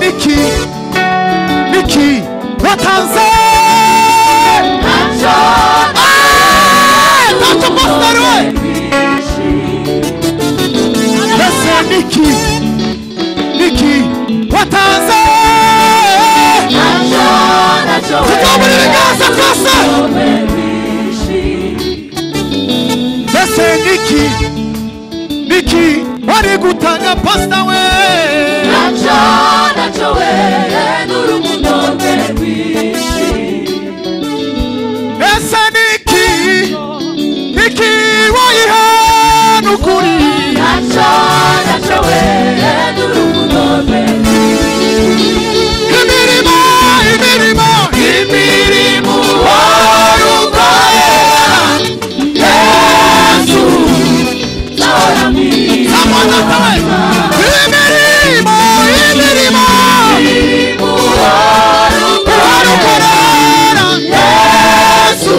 niki watanze tacho pastor we ese niki watanze tukamuri gaza pasa ese niki wari gutanga pastor we nacho we n'urukundo rwinshi ese niki wayihana ukuri nacho we n'urukundo rwinshi imirimo warukorera Yesu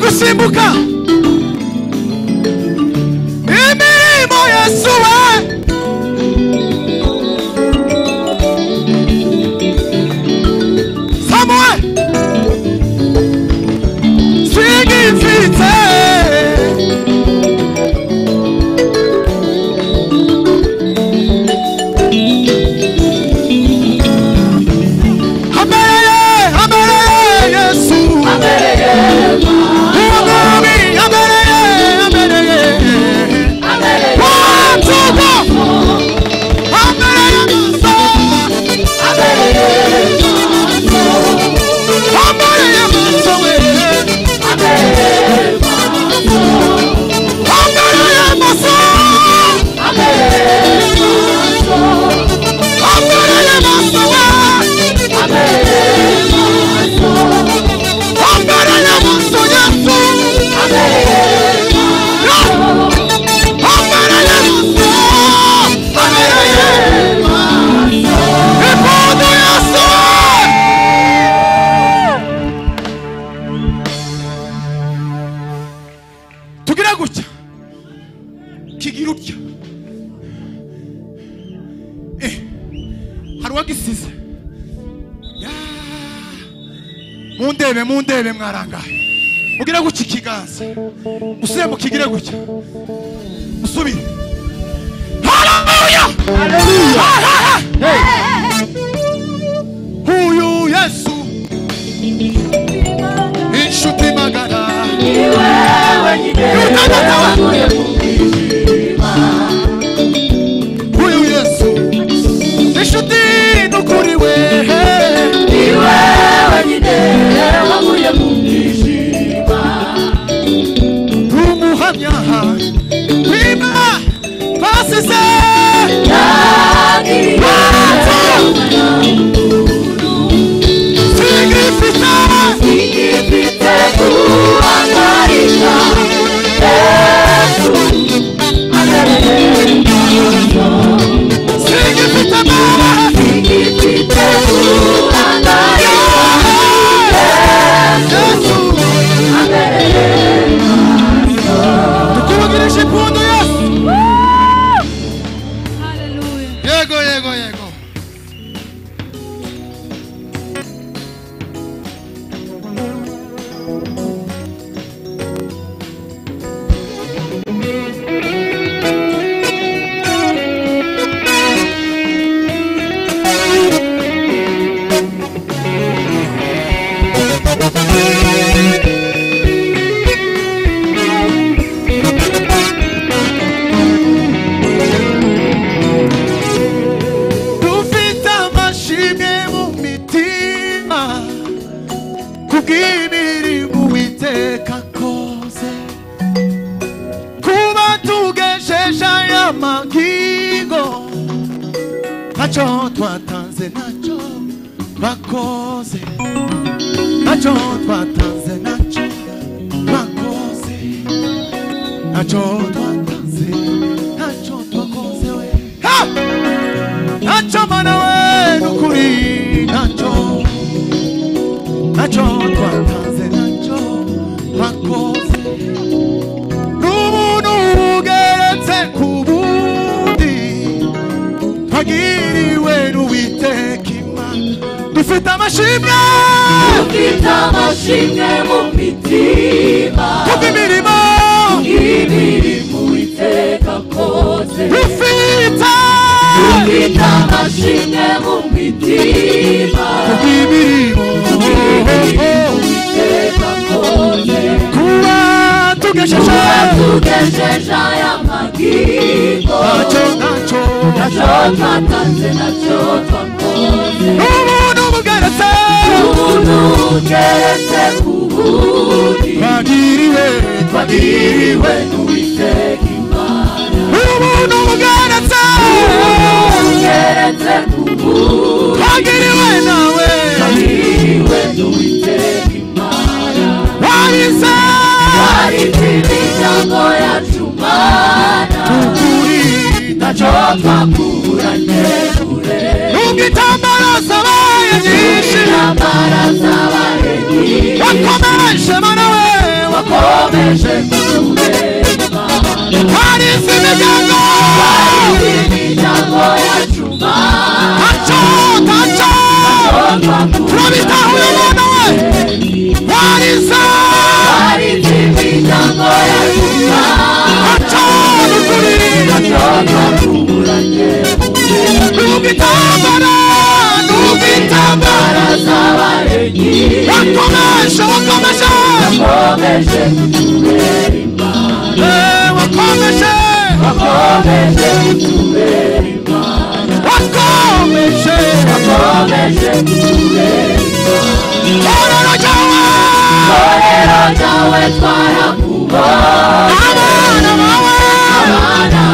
gusimbuka imirimo Yesu we Samuel sigifite wagisize mundebe mwarangaye mugira guca ikiganza usire mukigire gutya usubire haleluya huyu Yesu inshuti magara ni wewe nyine wanguye mu buzima huyu Yesu inshuti nukuri we ni wewe nyine wanguye mu buzima umuhamya wima basize Sigifite kuangaika Yesu amerehemu Sigifite kuangaika Yesu amerehemu tukubagirisha impundu Yesu Hallelujah. yego dufite amashimwe mu mitima kubw'imirimo Uwiteka akoze kuba tugejeje aya magingo ntacyo twatanze ntacyo twakoze ntacyo twatanze ntacyo twakoze ntacyo twatanze ntacyo twakoze we ntacyo mana we nukuri ntacyo twatanze ntacyo twakoze n'ubuntu bugeretse ku bundi twagiriwe n'Uwiteka Imana dufite amashimwe mu mitima kubw'imirimo Uwiteka akoze dufite amashimwe mu mitima kubw'imirimo Uwiteka akoze kuba tugejeje aya magingo ntacyo twatanze ntacyo twakoze n'ubuntu bugeretse ku bundi twagiriwe n'Uwiteka Imana n'ubuntu bugeretse ku bundi twagiriwe nawe twagiriwe n'Uwiteka Imana warize imiryango yacu Mana ukuri ntacyo twakuranye kure nubwo intambara zabaye nyinshi wakomeje mana we wakomeje kuturema warize imiryango yacu Mana ntacyo turabitahuye mana we warize imiryango yacu Mana ntacyo n'ukuri ntacyo twakuranye nubwo intambara zabaye nyinshi wakomeje wakomeje kutubera Imana wakomeje kutubera Imana wakomeje kutubera Imana torero ryawe twarakubonye abana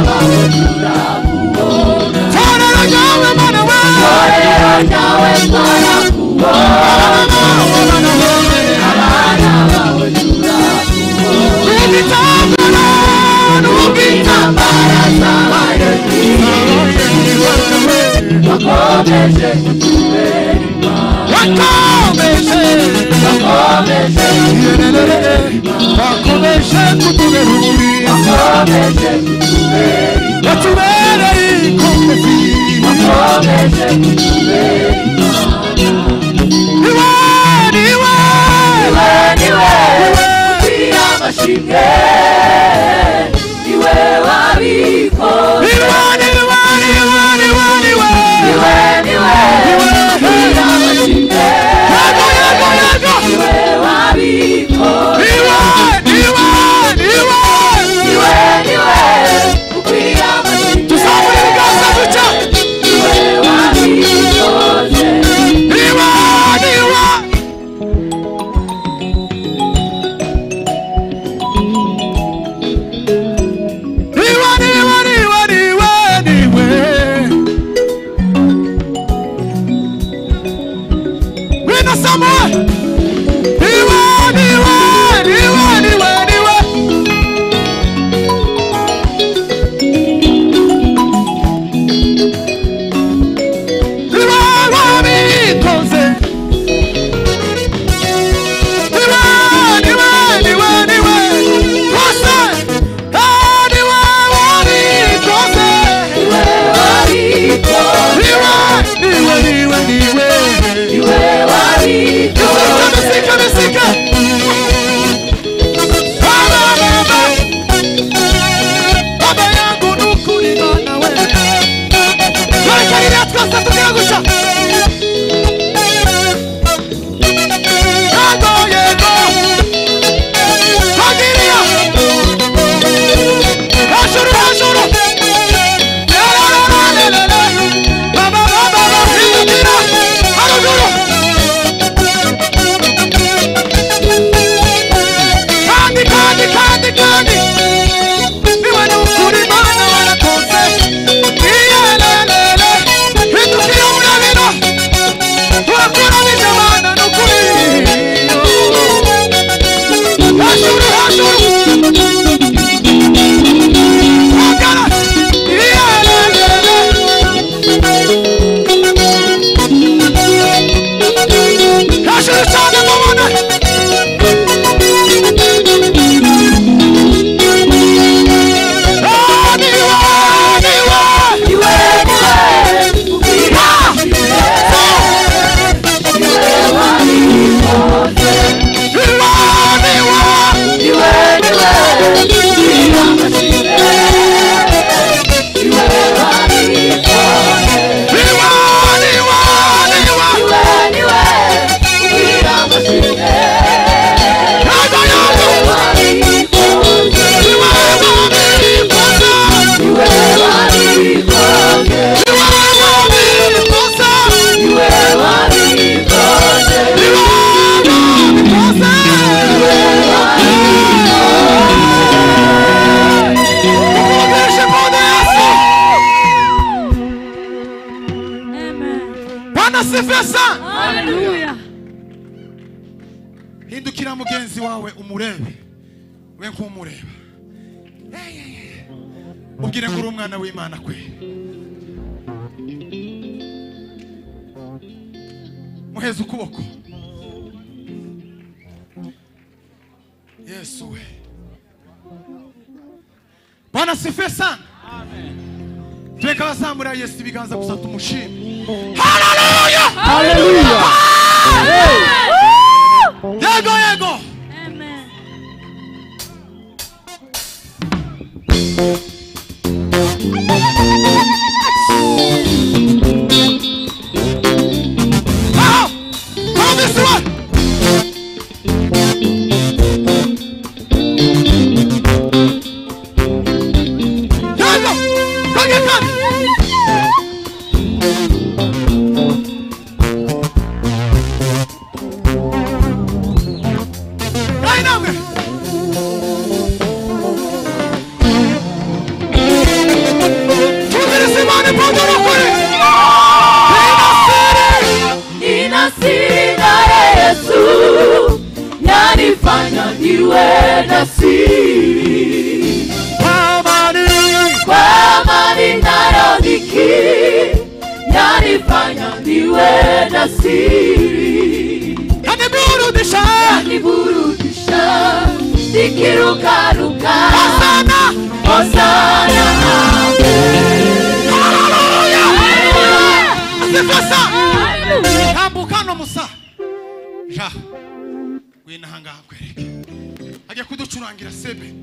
bawe turakubona torero ryawe mana we ryawe twarakubonye abana bawe turakubona nubwo intambara zabaye nyinshi wakomeje kutubera Imana wakomeje kutubera umuri watubereye ikomezi amashimwe niwe wabikoze hindukira mugenzi wawe umurebe we nkumureba ubwire ngo uri umwana w'Imana kwe muheze ukuboko Yesu we Bwana asifiwe sana amen tweka bazamura Yesu ibiganza gusa tumushime haleluya haleluya yego yego amen this one tangira sebe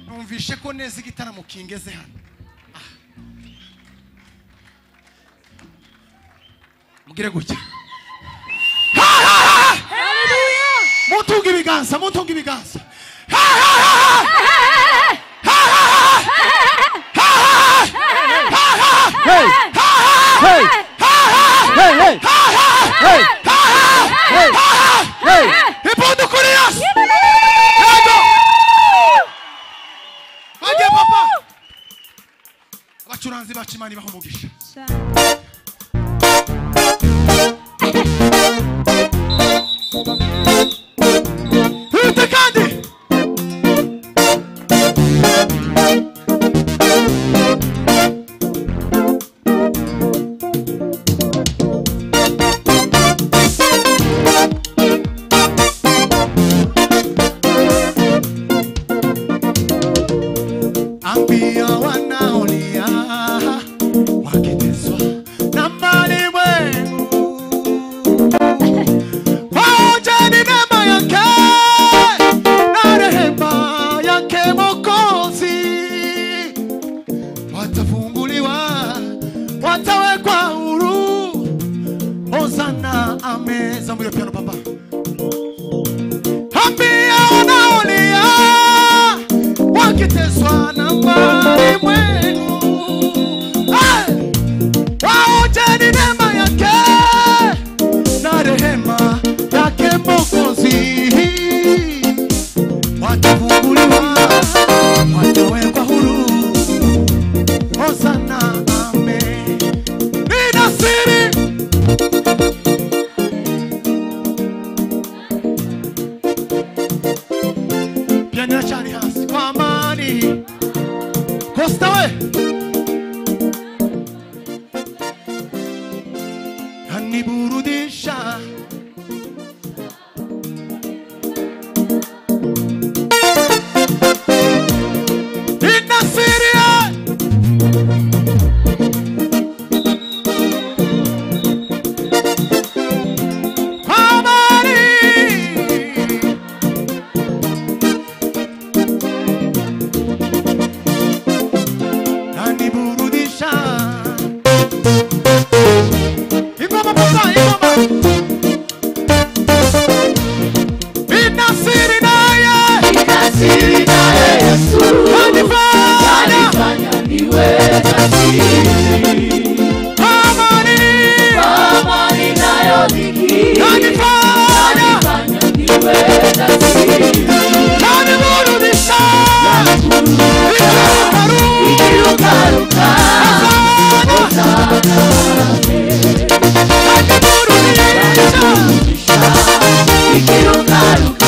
numvishe ko neza igitaramo kingeze hano mugire gutya mutunga ibiganza ipundu kuri Yesu Agiye papa abacuranzi bacu Imana ibaha umugisha kandi ambia wanaolia wakiteswa na malimwengu waonjeni neema yake na rehema yake Mwokozi, watafunguliwa, watawekwa huru. Hosana, amen. Zambuyo piano papa. Ambia wanaolia wakiteswa na malimwengu waonjeni neema yake na rehema yake Mwokozi, watafunguliwa, watawekwa huru. Hosana, amen. Nina siri piano chani hasi kwa amani Costa we aniburudisha Nina siri kwa amani aniburudisha ingoma papa ingoma inasiri naye Yesu kanifanya niwe jasiri amani nayo dhiki kanifanya niwe jasiri kaniburudisha ikirukaruka Hosana kaniburudisha ikirukaruka